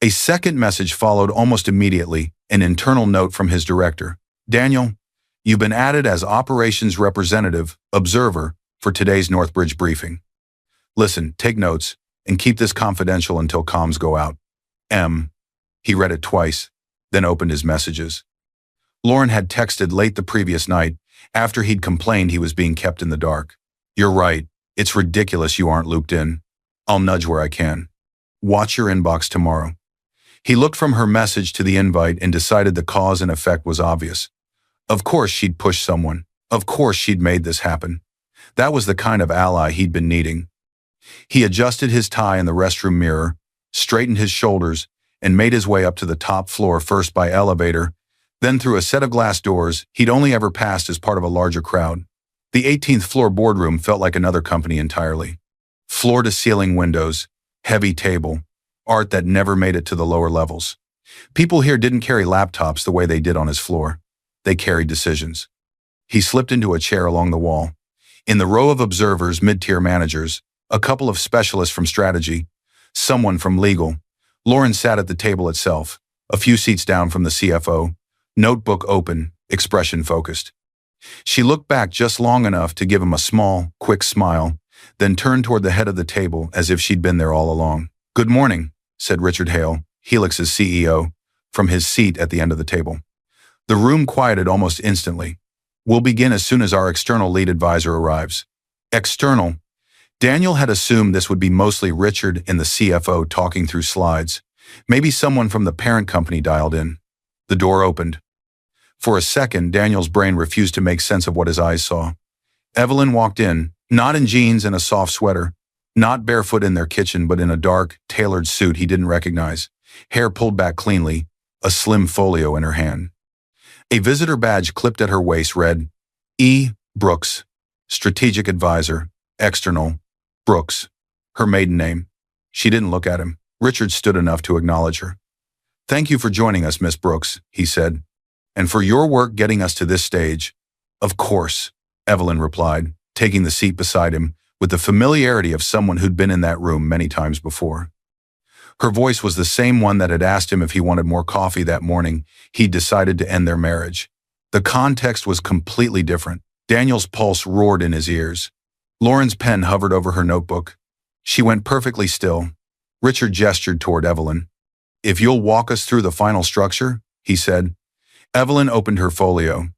A second message followed almost immediately, an internal note from his director. Daniel, you've been added as Operations Representative Observer for today's Northbridge briefing. Listen, take notes, and keep this confidential until comms go out. M. He read it twice, then opened his messages. Lauren had texted late the previous night, after he'd complained he was being kept in the dark. You're right. It's ridiculous you aren't looped in. I'll nudge where I can. Watch your inbox tomorrow. He looked from her message to the invite and decided the cause and effect was obvious. Of course she'd pushed someone. Of course she'd made this happen. That was the kind of ally he'd been needing. He adjusted his tie in the restroom mirror, straightened his shoulders, and made his way up to the top floor, first by elevator, then through a set of glass doors he'd only ever passed as part of a larger crowd. The 18th floor boardroom felt like another company entirely. Floor-to-ceiling windows, heavy table, art that never made it to the lower levels. People here didn't carry laptops the way they did on his floor. They carried decisions. He slipped into a chair along the wall. In the row of observers, mid-tier managers, a couple of specialists from strategy, someone from legal. Lauren sat at the table itself, a few seats down from the CFO, notebook open, expression focused. She looked back just long enough to give him a small, quick smile, then turned toward the head of the table as if she'd been there all along. Good morning, said Richard Hale, Helix's CEO, from his seat at the end of the table. The room quieted almost instantly. We'll begin as soon as our external lead advisor arrives. External. Daniel had assumed this would be mostly Richard and the CFO talking through slides. Maybe someone from the parent company dialed in. The door opened. For a second, Daniel's brain refused to make sense of what his eyes saw. Evelyn walked in, not in jeans and a soft sweater, not barefoot in their kitchen, but in a dark, tailored suit he didn't recognize, hair pulled back cleanly, a slim folio in her hand. A visitor badge clipped at her waist read, E. Brooks, Strategic Advisor, External, Brooks, her maiden name. She didn't look at him. Richard stood enough to acknowledge her. Thank you for joining us, Miss Brooks, he said, and for your work getting us to this stage. Of course, Evelyn replied, taking the seat beside him, with the familiarity of someone who'd been in that room many times before. Her voice was the same one that had asked him if he wanted more coffee that morning he'd decided to end their marriage. The context was completely different. Daniel's pulse roared in his ears. Lauren's pen hovered over her notebook. She went perfectly still. Richard gestured toward Evelyn. If you'll walk us through the final structure, he said. Evelyn opened her folio.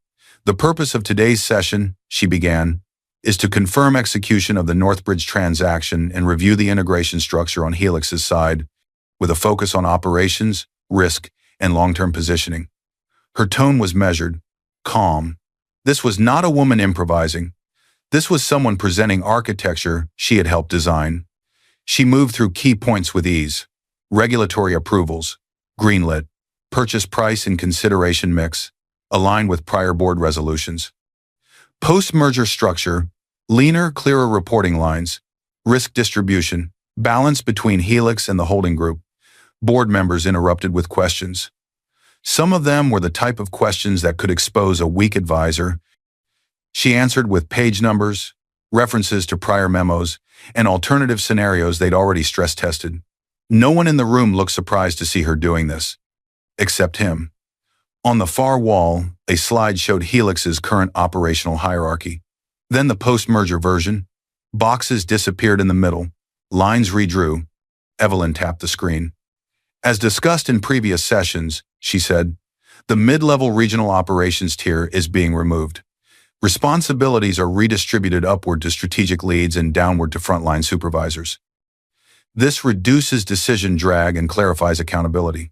The purpose of today's session, she began, is to confirm execution of the Northbridge transaction and review the integration structure on Helix's side, with a focus on operations, risk, and long-term positioning. Her tone was measured, calm. This was not a woman improvising. This was someone presenting architecture she had helped design. She moved through key points with ease. Regulatory approvals, greenlit, purchase price and consideration mix, aligned with prior board resolutions. Post-merger structure, leaner, clearer reporting lines, risk distribution, balance between Helix and the holding group. Board members interrupted with questions. Some of them were the type of questions that could expose a weak advisor. She answered with page numbers, references to prior memos, and alternative scenarios they'd already stress-tested. No one in the room looked surprised to see her doing this, except him. On the far wall, a slide showed Helix's current operational hierarchy. Then the post-merger version. Boxes disappeared in the middle. Lines redrew. Evelyn tapped the screen. As discussed in previous sessions, she said, the mid-level regional operations tier is being removed. Responsibilities are redistributed upward to strategic leads and downward to frontline supervisors. This reduces decision drag and clarifies accountability.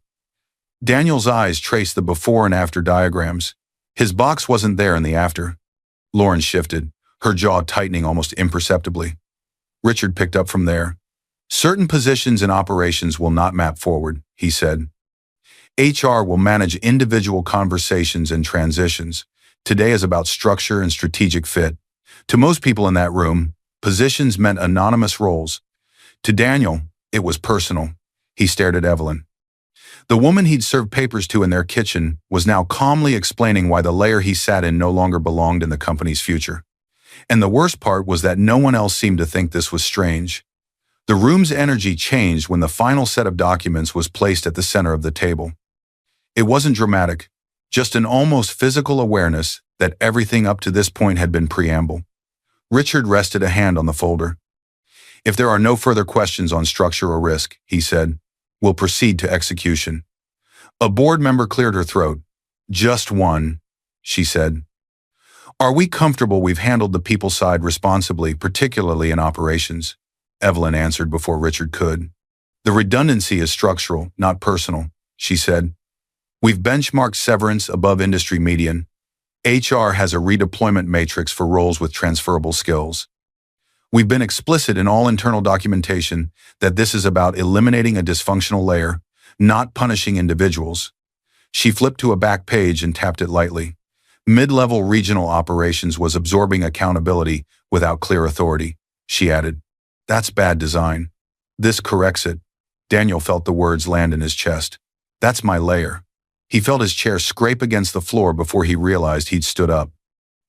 Daniel's eyes traced the before and after diagrams. His box wasn't there in the after. Lauren shifted, her jaw tightening almost imperceptibly. Richard picked up from there. Certain positions in operations will not map forward, he said. HR will manage individual conversations and transitions. Today is about structure and strategic fit. To most people in that room, positions meant anonymous roles. To Daniel, it was personal. He stared at Evelyn. The woman he'd served papers to in their kitchen was now calmly explaining why the layer he sat in no longer belonged in the company's future. And the worst part was that no one else seemed to think this was strange. The room's energy changed when the final set of documents was placed at the center of the table. It wasn't dramatic, just an almost physical awareness that everything up to this point had been preamble. Richard rested a hand on the folder. "If there are no further questions on structure or risk," he said, "we'll proceed to execution." A board member cleared her throat. "Just one," she said. "Are we comfortable we've handled the people side responsibly, particularly in operations?" Evelyn answered before Richard could. "The redundancy is structural, not personal," she said. "We've benchmarked severance above industry median. HR has a redeployment matrix for roles with transferable skills. We've been explicit in all internal documentation that this is about eliminating a dysfunctional layer, not punishing individuals." She flipped to a back page and tapped it lightly. "Mid-level regional operations was absorbing accountability without clear authority," she added. "That's bad design. This corrects it." Daniel felt the words land in his chest. "That's my layer." He felt his chair scrape against the floor before he realized he'd stood up.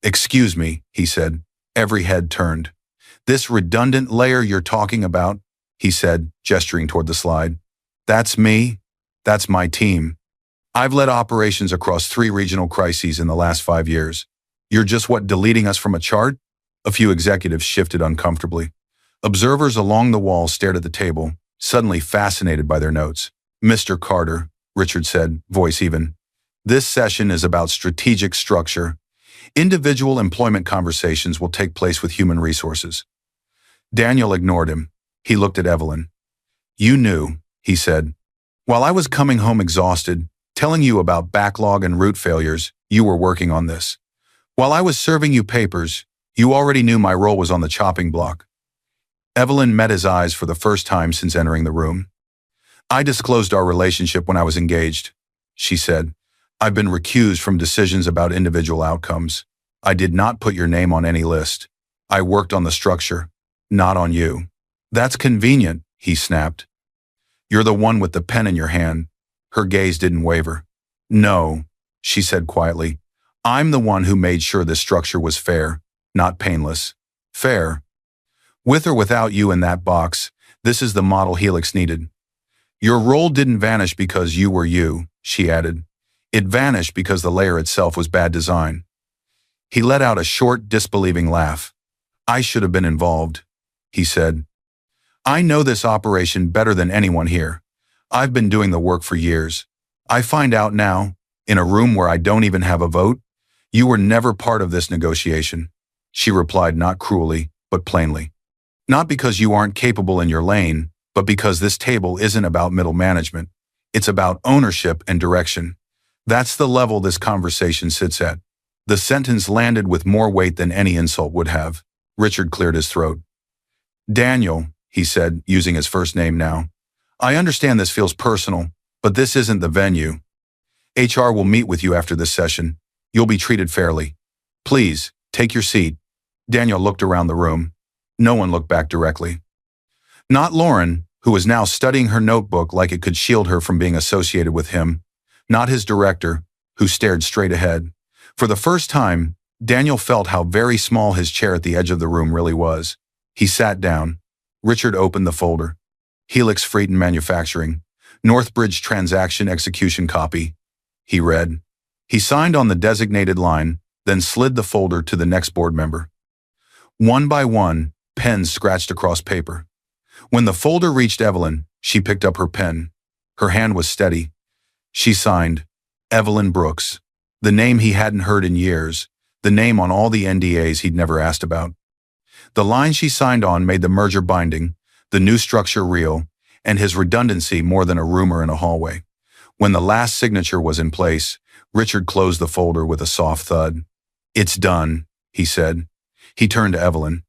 "Excuse me," he said. Every head turned. "This redundant layer you're talking about," he said, gesturing toward the slide. "That's me. That's my team. I've led operations across 3 regional crises in the last 5 years. You're just deleting us from a chart?" A few executives shifted uncomfortably. Observers along the wall stared at the table, suddenly fascinated by their notes. "Mr. Carter," Richard said, voice even, "this session is about strategic structure. Individual employment conversations will take place with human resources." Daniel ignored him. He looked at Evelyn. "You knew," he said. "While I was coming home exhausted, telling you about backlog and route failures, you were working on this. While I was serving you papers, you already knew my role was on the chopping block." Evelyn met his eyes for the first time since entering the room. "I disclosed our relationship when I was engaged," she said. "I've been recused from decisions about individual outcomes. I did not put your name on any list. I worked on the structure, not on you." "That's convenient," he snapped. "You're the one with the pen in your hand." Her gaze didn't waver. "No," she said quietly. "I'm the one who made sure this structure was fair, not painless. Fair. With or without you in that box, this is the model Helix needed. Your role didn't vanish because you were you," she added. "It vanished because the layer itself was bad design." He let out a short, disbelieving laugh. "I should have been involved," he said. "I know this operation better than anyone here. I've been doing the work for years. I find out now, in a room where I don't even have a vote, you were never part of this negotiation." She replied not cruelly, but plainly. "Not because you aren't capable in your lane, but because this table isn't about middle management. It's about ownership and direction. That's the level this conversation sits at." The sentence landed with more weight than any insult would have. Richard cleared his throat. "Daniel," he said, using his first name now, "I understand this feels personal, but this isn't the venue. HR will meet with you after this session. You'll be treated fairly. Please, take your seat." Daniel looked around the room. No one looked back directly. Not Lauren, who was now studying her notebook like it could shield her from being associated with him. Not his director, who stared straight ahead. For the first time, Daniel felt how very small his chair at the edge of the room really was. He sat down. Richard opened the folder. "Helix Freight and Manufacturing. Northbridge Transaction Execution Copy," he read. He signed on the designated line, then slid the folder to the next board member. One by one, pens scratched across paper. When the folder reached Evelyn, she picked up her pen. Her hand was steady. She signed, Evelyn Brooks, the name he hadn't heard in years, the name on all the NDAs he'd never asked about. The line she signed on made the merger binding, the new structure real, and his redundancy more than a rumor in a hallway. When the last signature was in place, Richard closed the folder with a soft thud. "It's done," he said. He turned to Evelyn.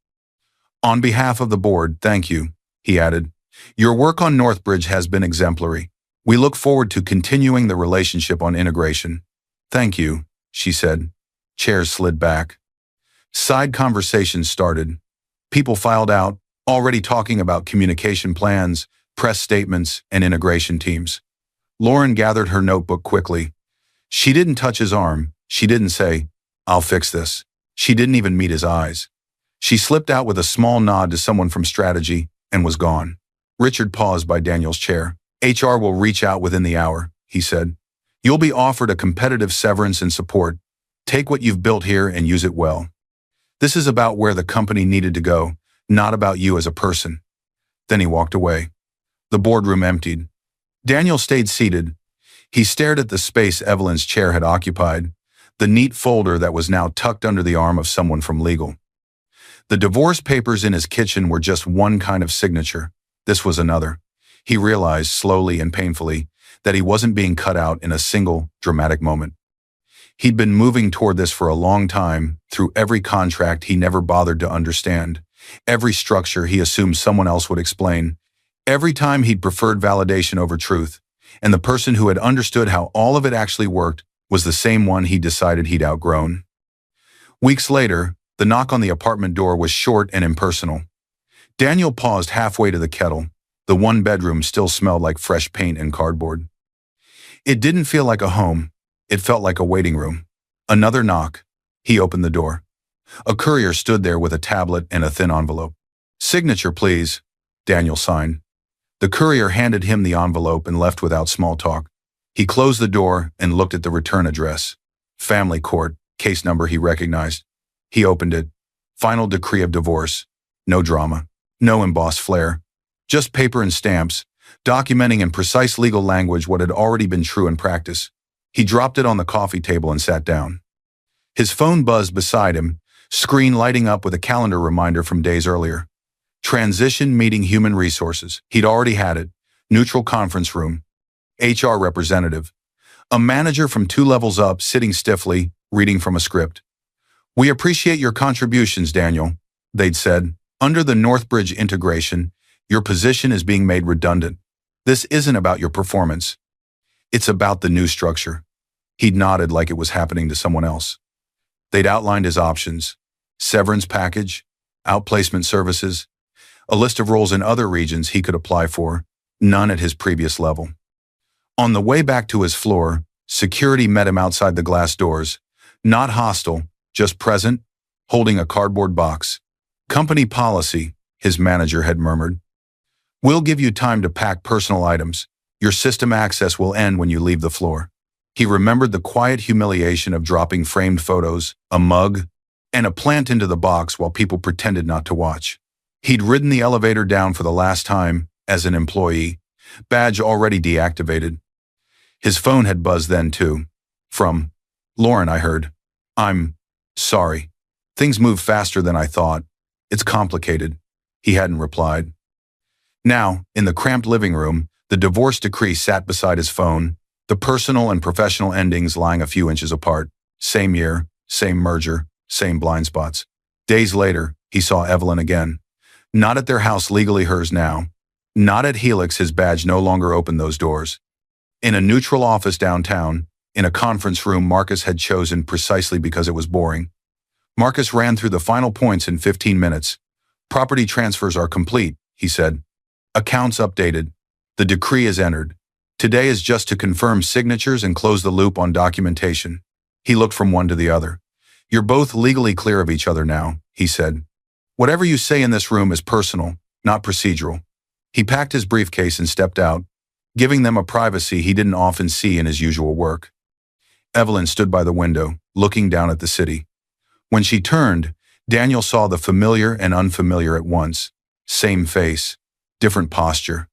"On behalf of the board, thank you," he added. "Your work on Northbridge has been exemplary. We look forward to continuing the relationship on integration." "Thank you," she said. Chairs slid back. Side conversations started. People filed out, already talking about communication plans, press statements, and integration teams. Lauren gathered her notebook quickly. She didn't touch his arm. She didn't say, "I'll fix this." She didn't even meet his eyes. She slipped out with a small nod to someone from strategy and was gone. Richard paused by Daniel's chair. HR will reach out within the hour, he said. You'll be offered a competitive severance and support. Take what you've built here and use it well. This is about where the company needed to go, not about you as a person. Then he walked away. The boardroom emptied. Daniel stayed seated. He stared at the space Evelyn's chair had occupied, the neat folder that was now tucked under the arm of someone from legal. The divorce papers in his kitchen were just one kind of signature. This was another. He realized, slowly and painfully, that he wasn't being cut out in a single, dramatic moment. He'd been moving toward this for a long time, through every contract he never bothered to understand, every structure he assumed someone else would explain, every time he'd preferred validation over truth, and the person who had understood how all of it actually worked was the same one he decided he'd outgrown. Weeks later, the knock on the apartment door was short and impersonal. Daniel paused halfway to the kettle. The one bedroom still smelled like fresh paint and cardboard. It didn't feel like a home. It felt like a waiting room. Another knock. He opened the door. A courier stood there with a tablet and a thin envelope. Signature, please, Daniel signed. The courier handed him the envelope and left without small talk. He closed the door and looked at the return address. Family Court, case number he recognized. He opened it. Final decree of divorce. No drama. No embossed flair. Just paper and stamps, documenting in precise legal language what had already been true in practice. He dropped it on the coffee table and sat down. His phone buzzed beside him, screen lighting up with a calendar reminder from days earlier. Transition meeting human resources. He'd already had it. Neutral conference room. HR representative. A manager from 2 levels up sitting stiffly, reading from a script. We appreciate your contributions, Daniel, they'd said. Under the Northbridge integration, your position is being made redundant. This isn't about your performance. It's about the new structure. He'd nodded like it was happening to someone else. They'd outlined his options. Severance package, outplacement services, a list of roles in other regions he could apply for, none at his previous level. On the way back to his floor, security met him outside the glass doors, not hostile, just present, holding a cardboard box. Company policy, his manager had murmured. We'll give you time to pack personal items. Your system access will end when you leave the floor. He remembered the quiet humiliation of dropping framed photos, a mug, and a plant into the box while people pretended not to watch. He'd ridden the elevator down for the last time, as an employee, badge already deactivated. His phone had buzzed then too. From Lauren, I heard. I'm sorry. Things move faster than I thought. It's complicated. He hadn't replied. Now, in the cramped living room, the divorce decree sat beside his phone, the personal and professional endings lying a few inches apart. Same year, same merger, same blind spots. Days later, he saw Evelyn again. Not at their house legally hers now. Not at Helix, his badge no longer opened those doors. In a neutral office downtown, in a conference room Marcus had chosen precisely because it was boring. Marcus ran through the final points in 15 minutes. Property transfers are complete, he said. Accounts updated. The decree is entered. Today is just to confirm signatures and close the loop on documentation. He looked from one to the other. You're both legally clear of each other now, he said. Whatever you say in this room is personal, not procedural. He packed his briefcase and stepped out, giving them a privacy he didn't often see in his usual work. Evelyn stood by the window, looking down at the city. When she turned, Daniel saw the familiar and unfamiliar at once. Same face, different posture.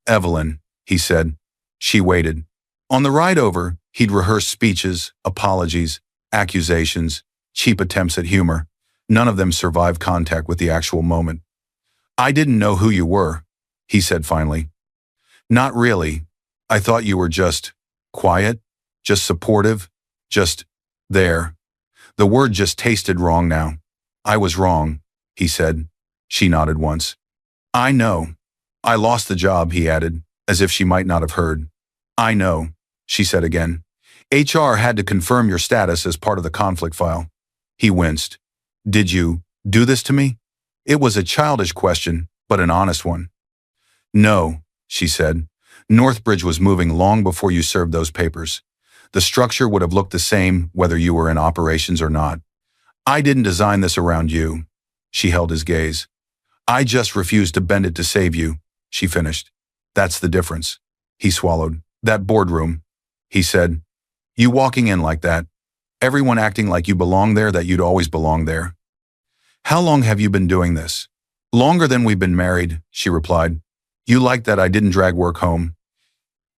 Evelyn, he said. She waited. On the ride over, he'd rehearsed speeches, apologies, accusations, cheap attempts at humor. None of them survived contact with the actual moment. I didn't know who you were, he said finally. Not really. I thought you were just quiet, just supportive, just there. The word just tasted wrong now. I was wrong, he said. She nodded once. I know. I lost the job, he added, as if she might not have heard. I know, she said again. HR had to confirm your status as part of the conflict file. He winced. Did you do this to me? It was a childish question, but an honest one. No, she said. Northbridge was moving long before you served those papers. The structure would have looked the same whether you were in operations or not. I didn't design this around you. She held his gaze. I just refused to bend it to save you, she finished. That's the difference. He swallowed. That boardroom, he said. You walking in like that. Everyone acting like you belong there, that you'd always belong there. How long have you been doing this? Longer than we've been married, she replied. You liked that I didn't drag work home.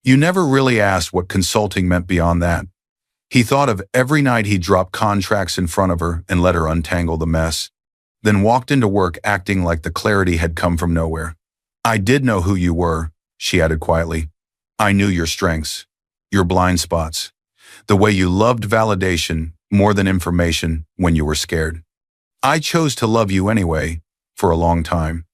You never really asked what consulting meant beyond that. He thought of every night he dropped contracts in front of her and let her untangle the mess, then walked into work acting like the clarity had come from nowhere. I did know who you were, she added quietly. I knew your strengths, your blind spots, the way you loved validation more than information when you were scared. I chose to love you anyway, for a long time.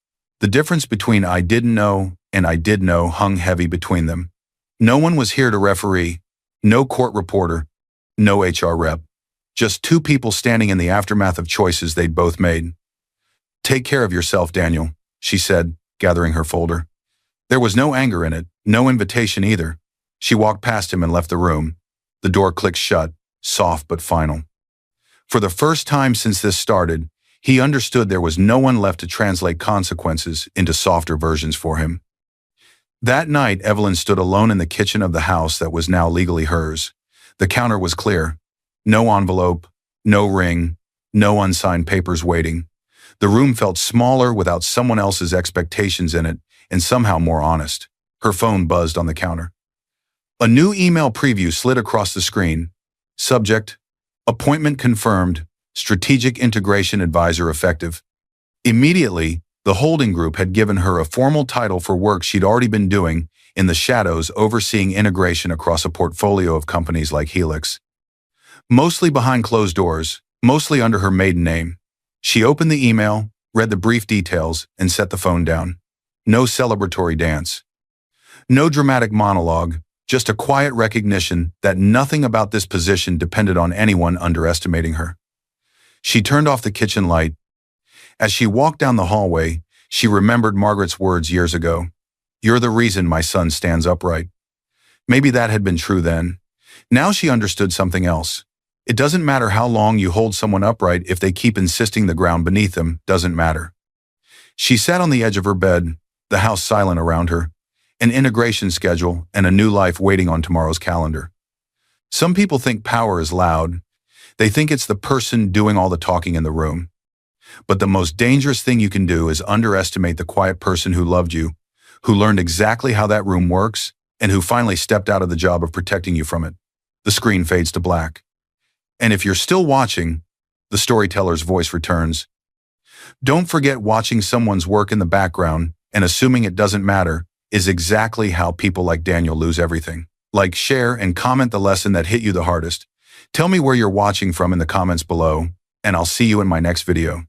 The difference between I didn't know and I did know hung heavy between them. No one was here to referee, no court reporter, no HR rep. Just two people standing in the aftermath of choices they'd both made. Take care of yourself, Daniel, she said, gathering her folder. There was no anger in it, no invitation either. She walked past him and left the room. The door clicked shut, soft but final. For the first time since this started, he understood there was no one left to translate consequences into softer versions for him. That night, Evelyn stood alone in the kitchen of the house that was now legally hers. The counter was clear. No envelope, no ring, no unsigned papers waiting. The room felt smaller without someone else's expectations in it, and somehow more honest. Her phone buzzed on the counter. A new email preview slid across the screen. Subject: Appointment confirmed. Strategic Integration Advisor effective. Immediately, the holding group had given her a formal title for work she'd already been doing in the shadows, overseeing integration across a portfolio of companies like Helix. Mostly behind closed doors, mostly under her maiden name. She opened the email, read the brief details, and set the phone down. No celebratory dance. No dramatic monologue, just a quiet recognition that nothing about this position depended on anyone underestimating her. She turned off the kitchen light. As she walked down the hallway, she remembered Margaret's words years ago. You're the reason my son stands upright. Maybe that had been true then. Now she understood something else. It doesn't matter how long you hold someone upright if they keep insisting the ground beneath them doesn't matter. She sat on the edge of her bed, the house silent around her, an integration schedule and a new life waiting on tomorrow's calendar. Some people think power is loud. They think it's the person doing all the talking in the room. But the most dangerous thing you can do is underestimate the quiet person who loved you, who learned exactly how that room works, and who finally stepped out of the job of protecting you from it. The screen fades to black. And if you're still watching, the storyteller's voice returns. Don't forget, watching someone's work in the background and assuming it doesn't matter is exactly how people like Daniel lose everything. Like, share, and comment the lesson that hit you the hardest. Tell me where you're watching from in the comments below, and I'll see you in my next video.